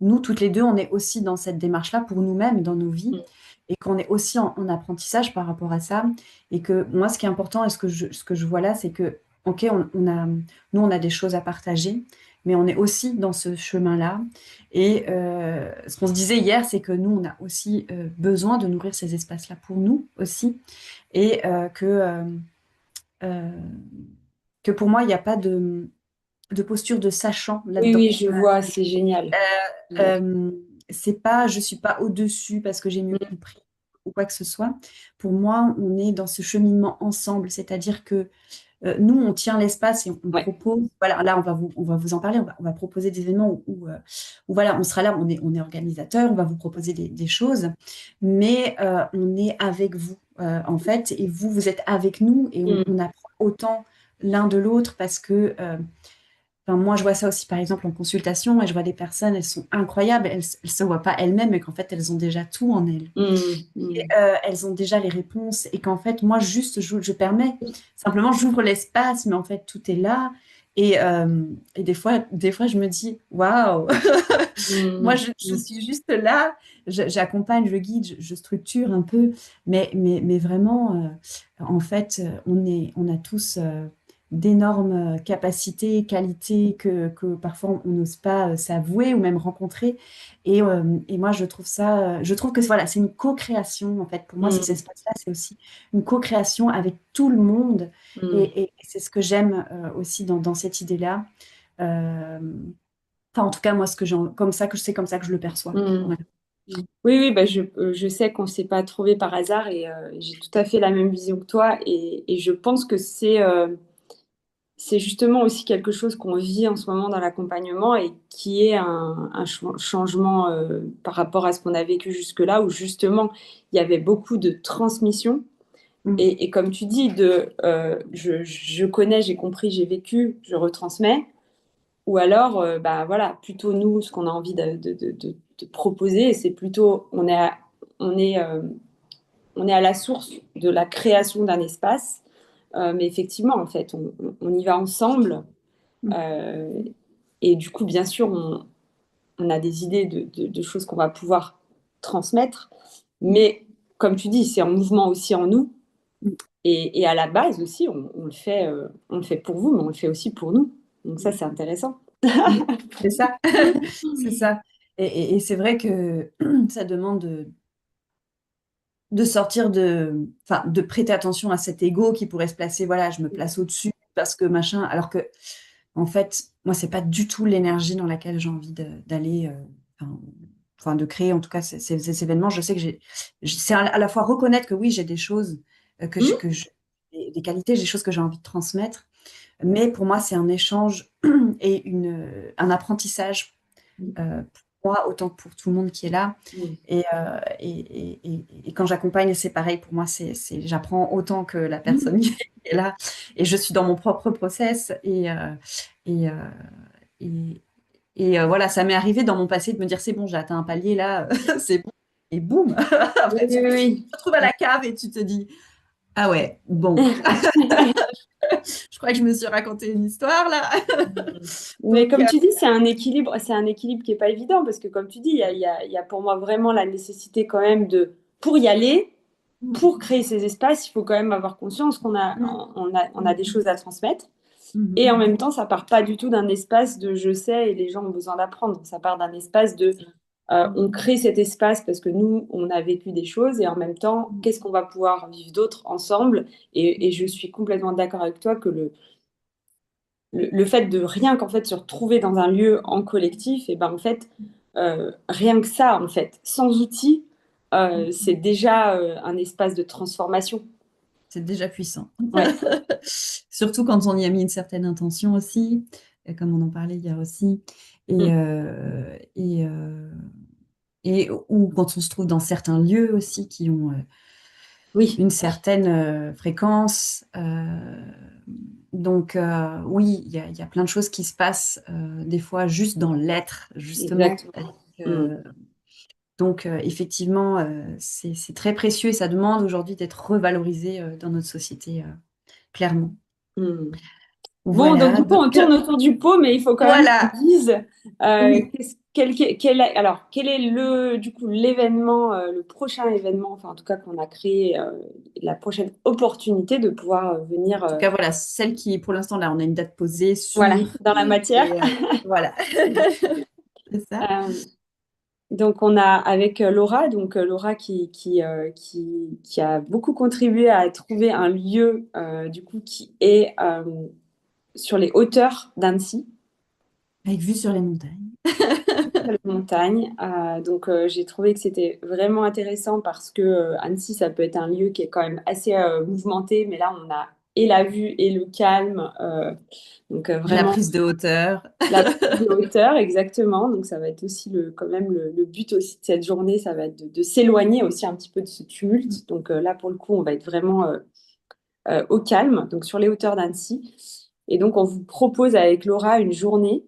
nous, toutes les deux, on est aussi dans cette démarche-là pour nous-mêmes, dans nos vies, Mm. et qu'on est aussi en apprentissage par rapport à ça. Et que moi, ce qui est important et ce que je vois là, c'est que, OK, nous, on a des choses à partager, mais on est aussi dans ce chemin-là. Et ce qu'on se disait hier, c'est que nous, on a aussi besoin de nourrir ces espaces-là pour nous aussi. Et euh, que pour moi, il n'y a pas de posture de sachant Oui, là-dedans. oui, je vois, c'est génial. Génial. Euh, c'est pas, je suis pas au-dessus parce que j'ai mieux Mm. compris ou quoi que ce soit. Pour moi, on est dans ce cheminement ensemble, c'est-à-dire que nous, on tient l'espace et on Ouais. propose. Voilà, là, on va vous en parler. On va proposer des événements où, voilà, on sera là, on est organisateur, on va vous proposer des choses, mais on est avec vous en fait, et vous êtes avec nous et on, Mm. on apprend autant l'un de l'autre parce que enfin, moi, je vois ça aussi, par exemple, en consultation, et je vois des personnes, elles sont incroyables, elles ne se voient pas elles-mêmes, mais qu'en fait, elles ont déjà tout en elles. Mm. Et, Mm. elles ont déjà les réponses, et qu'en fait, moi, juste, je permets, simplement, j'ouvre l'espace, mais en fait, tout est là. Et des fois, je me dis, waouh, moi, Mm. je Mm. suis juste là, j'accompagne, je guide, je structure un peu, mais vraiment, en fait, on a tous d'énormes capacités, qualités que parfois on n'ose pas s'avouer ou même rencontrer. Et moi, je trouve que voilà, c'est une co-création, en fait. Pour moi, ces Mm. espaces-là, c'est aussi une co-création avec tout le monde. Mm. Et c'est ce que j'aime aussi dans cette idée-là. Euh, Enfin, en tout cas, moi, comme ça que c'est comme ça que je le perçois. Mm. Voilà. Oui, oui, bah je sais qu'on ne s'est pas trouvé par hasard et j'ai tout à fait la même vision que toi et je pense que c'est justement aussi quelque chose qu'on vit en ce moment dans l'accompagnement et qui est un changement par rapport à ce qu'on a vécu jusque-là où justement il y avait beaucoup de transmission Mm. et comme tu dis, je connais, j'ai compris, j'ai vécu, je retransmets. Ou alors, bah, voilà, plutôt nous, ce qu'on a envie de proposer, c'est plutôt, on est, euh, on est à la source de la création d'un espace. Mais effectivement, en fait, on y va ensemble. Mm. euh, et du coup, bien sûr, on a des idées de choses qu'on va pouvoir transmettre. Mais comme tu dis, c'est en mouvement aussi en nous. Mm. Et à la base aussi, on le fait pour vous, mais on le fait aussi pour nous. Donc ça, Mm. c'est intéressant. Mm. C'est ça. C'est ça. Et c'est vrai que ça demande de sortir enfin, de prêter attention à cet ego qui pourrait se placer, voilà, je me place au-dessus parce que machin, alors que, en fait, moi, c'est pas du tout l'énergie dans laquelle j'ai envie d'aller, enfin, de créer, en tout cas, ces événements. Je sais que c'est à la fois reconnaître que oui, j'ai des choses Hmm. des qualités, j'ai des choses que j'ai envie de transmettre, mais pour moi, c'est un échange et un apprentissage pour moi autant que pour tout le monde qui est là. Hmm. Et quand j'accompagne, c'est pareil, pour moi, j'apprends autant que la personne qui est là. Et je suis dans mon propre process. Et, euh, et, voilà, ça m'est arrivé dans mon passé de me dire, c'est bon, j'ai atteint un palier là, c'est bon. Et boum, Oui, après, oui, tu te oui. retrouves à la cave et tu te dis, ah ouais, bon, je crois que je me suis raconté une histoire là. Mais Donc, comme tu dis, c'est un équilibre qui est pas évident parce que comme tu dis, il y a pour moi vraiment la nécessité quand même pour y aller, pour créer ces espaces, il faut quand même avoir conscience on a des choses à transmettre. Et en même temps, ça part pas du tout d'un espace de je sais et les gens ont besoin d'apprendre. Ça part d'un espace de on crée cet espace parce que nous, on a vécu des choses et en même temps, qu'est-ce qu'on va pouvoir vivre d'autres ensemble. Et je suis complètement d'accord avec toi que le fait de rien qu'en fait se retrouver dans un lieu en collectif, et ben en fait, rien que ça, en fait, sans outils, c'est déjà un espace de transformation. c'est déjà puissant. Ouais. Surtout quand on y a mis une certaine intention aussi, comme on en parlait hier aussi, et, Mm. euh, et, euh, ou quand on se trouve dans certains lieux aussi qui ont Oui, une certaine fréquence. Donc oui, il y a plein de choses qui se passent des fois juste dans l'être, justement. exactement. Mm. Euh, donc effectivement, c'est très précieux et ça demande aujourd'hui d'être revalorisé dans notre société, clairement. Mm. Bon, donc Voilà, du coup, on donc tourne autour du pot, mais il faut quand même qu'on voilà. dise Oui, alors, quel est du coup, l'événement, le prochain événement, enfin, en tout cas, qu'on a créé, la prochaine opportunité de pouvoir venir, en tout cas, voilà, celle qui, pour l'instant, là, on a une date posée, voilà, sûre, dans la matière. et voilà. C'est ça. Euh, donc, on a avec Laura, donc Laura qui a beaucoup contribué à trouver un lieu, du coup, qui est sur les hauteurs d'Annecy. Avec vue sur les montagnes. La montagne. Donc, j'ai trouvé que c'était vraiment intéressant parce que Annecy, ça peut être un lieu qui est quand même assez mouvementé, mais là, on a et la vue et le calme. Donc, La vraiment, prise de hauteur. la prise de hauteur, exactement. Donc, ça va être aussi quand même le but aussi de cette journée, ça va être de s'éloigner aussi un petit peu de ce tumulte. Donc, là, pour le coup, on va être vraiment au calme, donc sur les hauteurs d'Annecy. Et donc, on vous propose avec Laura une journée.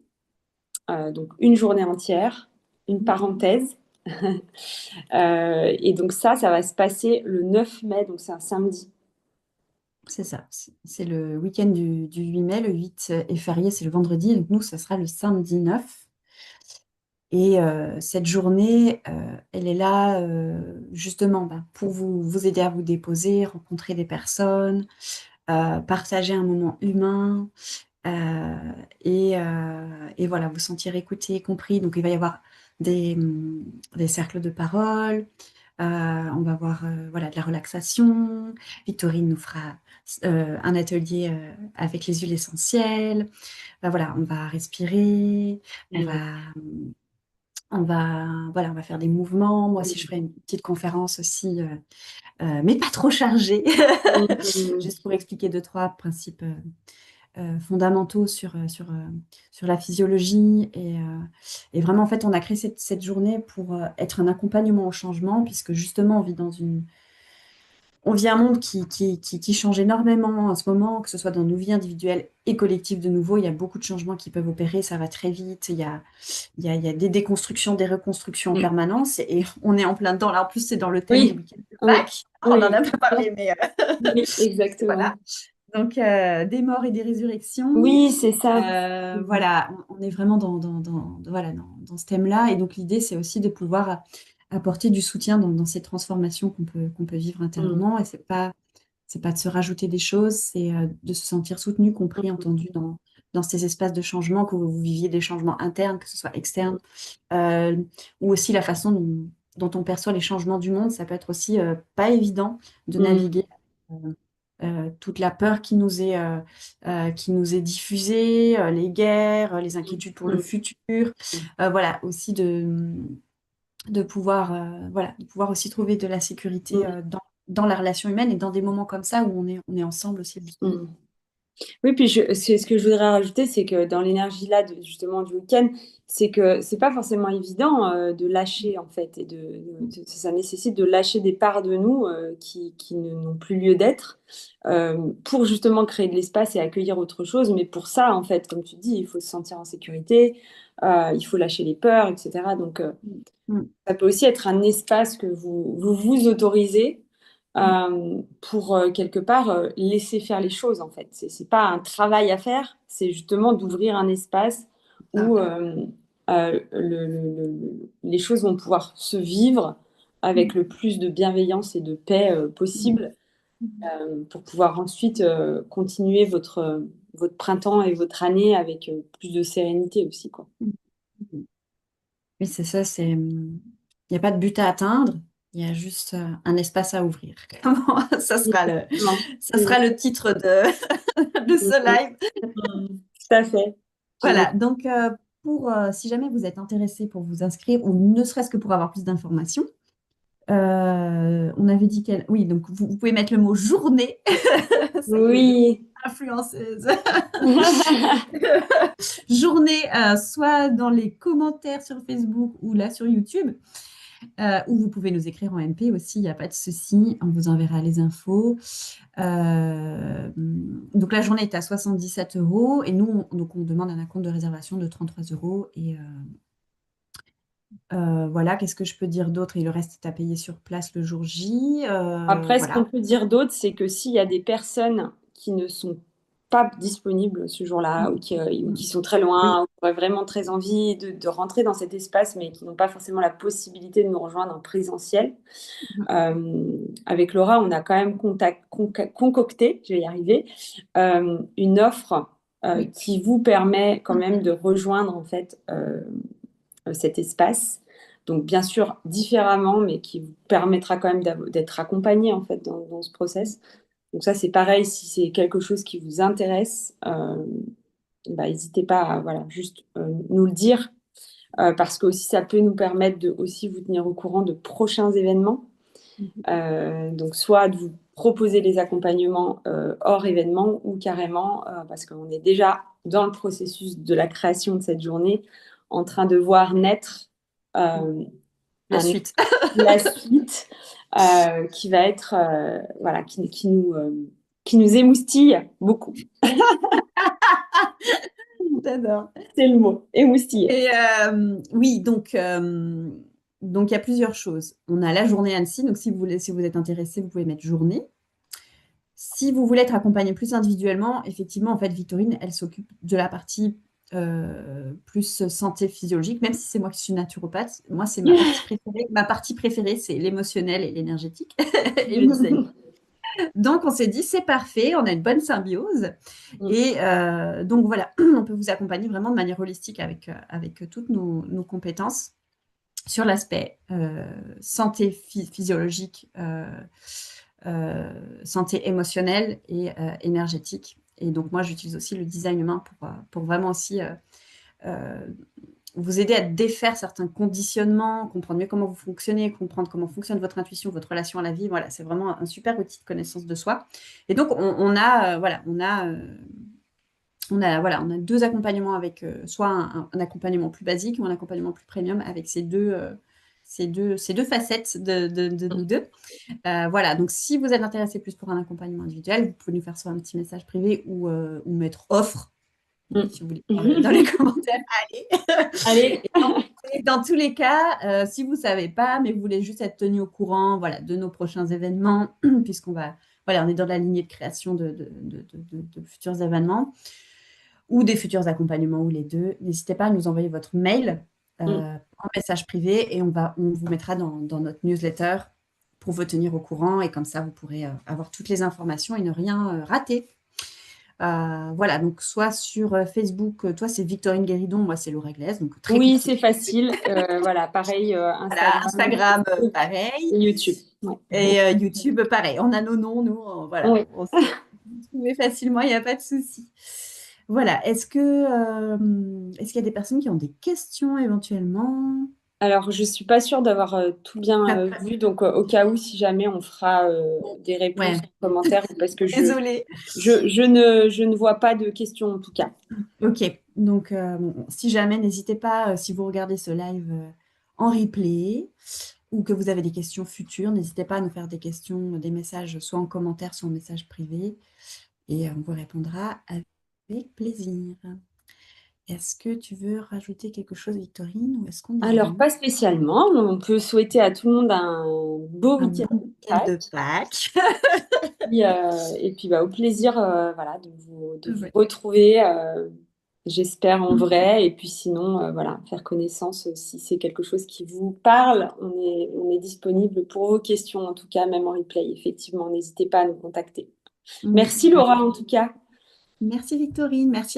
Donc une journée entière, une parenthèse. Et donc ça va se passer le 9 mai, donc c'est un samedi. C'est ça. C'est le week-end du 8 mai. Le 8 est férié, c'est le vendredi. Donc nous, ça sera le samedi 9. Et cette journée, elle est là justement pour vous aider à vous déposer, rencontrer des personnes, partager un moment humain, et voilà, vous sentir écouté, compris. Donc il va y avoir des cercles de parole, on va avoir voilà, de la relaxation. Victorine nous fera un atelier avec les huiles essentielles. Voilà, on va respirer, on Mm. va, voilà, on va faire des mouvements. Moi aussi, je ferai une petite conférence aussi, mais pas trop chargée, Mm. juste pour expliquer deux, trois principes fondamentaux sur la physiologie. Et vraiment, en fait, on a créé cette journée pour être un accompagnement au changement, puisque justement, on vit un monde qui change énormément en ce moment, que ce soit dans nos vies individuelles et collectives de nouveau. Il y a beaucoup de changements qui peuvent opérer, ça va très vite. Il y a des déconstructions, des reconstructions en Mm. permanence, et on est en plein dedans. Là, en plus, c'est dans le thème du Oui, week-end de oui, Pâques. On en oui, a pas parlé, mais oui, exactement. voilà. Donc, des morts et des résurrections. Oui, c'est ça. Mm. Voilà, on est vraiment voilà, dans ce thème-là. Et donc, l'idée, c'est aussi de pouvoir apporter du soutien dans ces transformations qu'on peut vivre Mm. intérieurement. Et c'est pas de se rajouter des choses, c'est de se sentir soutenu, compris, entendu dans ces espaces de changement, que vous viviez des changements internes, que ce soit externes, euh, ou aussi la façon dont on perçoit les changements du monde. Ça peut être aussi pas évident de Mm. naviguer toute la peur qui nous est diffusée, les guerres, les inquiétudes pour le Mm. futur. Mm. Voilà, aussi de pouvoir, voilà, de pouvoir aussi trouver de la sécurité Mm. dans la relation humaine et dans des moments comme ça où on est ensemble aussi, justement. Mm. Oui, puis c'est ce que je voudrais rajouter, c'est que dans l'énergie là, justement du week-end, c'est que c'est pas forcément évident de lâcher en fait, et ça nécessite de lâcher des parts de nous qui n'ont plus lieu d'être pour justement créer de l'espace et accueillir autre chose. Mais pour ça, en fait, comme tu dis, il faut se sentir en sécurité, il faut lâcher les peurs, etc. Donc Mm, mm, ça peut aussi être un espace que vous autorisez mm. pour quelque part laisser faire les choses en fait. C'est pas un travail à faire, c'est justement d'ouvrir un espace Ça. où les choses vont pouvoir se vivre avec Mm, le plus de bienveillance et de paix mm, possible mm, pour pouvoir ensuite continuer votre printemps et votre année avec plus de sérénité aussi, quoi. mm, mm. Oui, c'est ça, il n'y a pas de but à atteindre, il y a juste un espace à ouvrir. Ça sera le, Exactement. ça sera le titre de ce live. Tout à fait. Génial. Voilà, donc si jamais vous êtes intéressé pour vous inscrire, ou ne serait-ce que pour avoir plus d'informations, on avait dit qu'elle... Oui, donc vous pouvez mettre le mot journée. Ça y est, Oui. influenceuse. Journée, soit dans les commentaires sur Facebook ou là sur YouTube, ou vous pouvez nous écrire en MP aussi, il n'y a pas de souci, on vous enverra les infos. Donc la journée est à 77 euros et nous, on demande un acompte de réservation de 33 euros. Et voilà, qu'est-ce que je peux dire d'autre? Et le reste est à payer sur place le jour J. Après, ce qu'on Voilà. peut dire d'autre, c'est que s'il y a des personnes qui ne sont pas disponibles ce jour-là ou qui sont très Oui. loin, ou qui auraient vraiment très envie de rentrer dans cet espace, mais qui n'ont pas forcément la possibilité de nous rejoindre en présentiel. Avec Laura, on a quand même concocté, je vais y arriver, une offre Oui. qui vous permet quand même de rejoindre en fait cet espace. Donc bien sûr différemment, mais qui vous permettra quand même d'être accompagné en fait dans ce process. Donc ça c'est pareil, si c'est quelque chose qui vous intéresse, bah, n'hésitez pas à voilà, juste nous le dire, parce que aussi ça peut nous permettre de aussi vous tenir au courant de prochains événements. Donc soit de vous proposer les accompagnements hors événement ou carrément, parce qu'on est déjà dans le processus de la création de cette journée, en train de voir naître La suite. la suite qui va être, voilà, qui nous émoustille beaucoup. J'adore. C'est le mot, émoustiller. Et oui, donc il y a plusieurs choses. On a la journée Annecy, donc si vous êtes intéressé, vous pouvez mettre journée. Si vous voulez être accompagné plus individuellement, effectivement, en fait, Victorine, elle s'occupe de la partie plus santé physiologique, même si c'est moi qui suis naturopathe. Moi, c'est ma partie préférée. Ma partie préférée, c'est l'émotionnel et l'énergétique et le design. Donc, on s'est dit, c'est parfait, on a une bonne symbiose. Et donc, voilà, on peut vous accompagner vraiment de manière holistique avec toutes nos compétences sur l'aspect santé physiologique, santé émotionnelle et énergétique. Et donc, moi, j'utilise aussi le design humain pour vraiment aussi vous aider à défaire certains conditionnements, comprendre mieux comment vous fonctionnez, comprendre comment fonctionne votre intuition, votre relation à la vie. Voilà, c'est vraiment un super outil de connaissance de soi. Et donc, on a 2 accompagnements avec soit un accompagnement plus basique ou un accompagnement plus premium avec ces deux facettes de nous deux. Voilà, donc si vous êtes intéressé plus pour un accompagnement individuel, vous pouvez nous faire soit un petit message privé ou mettre offre, si vous voulez, dans les commentaires. Allez. Allez. Et dans tous les cas, si vous ne savez pas, mais vous voulez juste être tenu au courant, voilà, de nos prochains événements, puisqu'on on est dans la lignée de création de futurs événements ou des futurs accompagnements ou les deux, n'hésitez pas à nous envoyer votre mail en message privé et on vous mettra dans notre newsletter pour vous tenir au courant et comme ça, vous pourrez avoir toutes les informations et ne rien rater. Voilà, donc soit sur Facebook, toi c'est Victorine Guéridon, moi c'est Laura Glaise, donc très Oui, court. c'est facile. Voilà, pareil, Voilà, Instagram, Facebook pareil. et YouTube. Ouais. Et YouTube, pareil. On a nos noms, nous, voilà. Oui. On se trouve facilement, il n'y a pas de souci. Voilà. Est-ce qu'il y a des personnes qui ont des questions éventuellement? Alors, je suis pas sûre d'avoir tout bien vu, donc au cas où, si jamais on fera des réponses Ouais, en commentaire, parce que désolée. je ne vois pas de questions en tout cas. Ok. Donc, si jamais, n'hésitez pas, si vous regardez ce live en replay ou que vous avez des questions futures, n'hésitez pas à nous faire des questions, des messages, soit en commentaire, soit en message privé. Et on vous répondra avec plaisir. Est-ce que tu veux rajouter quelque chose, Victorine, ou est-ce qu'on est Alors, bon? pas spécialement. On peut souhaiter à tout le monde un beau Un week-end bon de week-end de Pâques. Pâques. Et puis bah, au plaisir voilà, de vous Ouais. retrouver, j'espère en vrai. Et puis sinon, voilà, faire connaissance si c'est quelque chose qui vous parle. On est disponible pour vos questions, en tout cas, même en replay. Effectivement, n'hésitez pas à nous contacter. Oui, Merci Laura, en tout cas. merci Victorine, merci